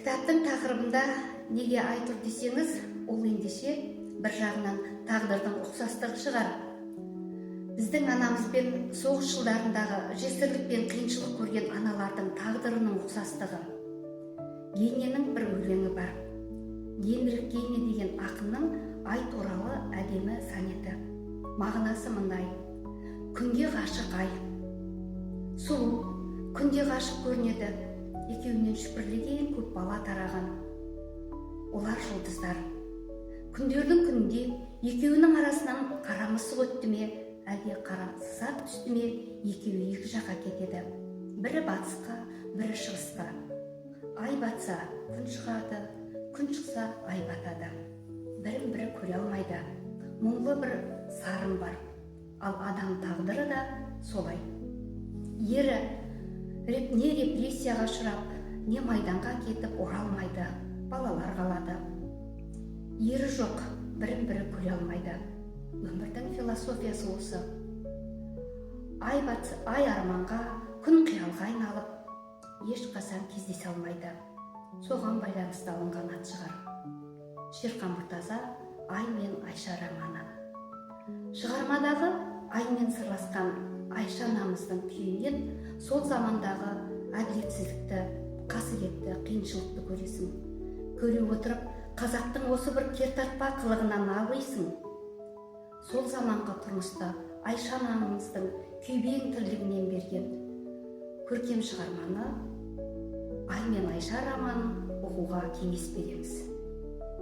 Кітаптың тақырыбында неге ай тұр десеңіз, ол ендеше бір жағынан тағдырдың ұқсастығы шығар. Біздің анамызбен соғыс жылдарындағы жесірлік пен қиыншылық көрген аналардың тағдырының ұқсастығы. Гейненің бір өлеңі бар. Генрих Гейне деген ақынның ай туралы әдемі сонеті. Мағынасы мындай: күнге ғашық ай, сұлу, күнде ғашық көрінеді, екеуінен шүпірлеген көп бала тараған. Олар жұлдыздар. Күндердің күнінде екеуінің арасынан қара мысық өтті ме, әлде қара сызат түсті ме, екеуі екі жаққа кетеді. Бірі батысқа, бірі шығысқа. Ай батса, күн шығады, күн шықса, ай батады. Бірін-бірі көре алмайды. Мұңлы бір сарын бар. Ал адам тағдыры да солай. Ері не репрессияға ұшырап, не майданға кетіп оралмайды, балалар қалады. Ері жоқ, бірін-бірі көре алмайды. Өмірдің философиясы осы. Ай арманға, күн қиялға айналып, ешқашан кездесе алмайды. Соған байланысты алынған ат шығар. Шерхан Мұртаза «Ай мен Айша» романы. Шығармадағы аймен сырласқан Айша анамыздың күйінен сол замандағы әділетсіздікті, қасіретті, қиыншылықты көресің. Көре отырып, қазақтың осы бір кертартпа қылығынан налыйсың. Сол заманғы тұрмыста Айша анамыздың күйбең тірлігінен берген көркем шығарманы «Ай мен Айша» романын оқуға кеңес береміз.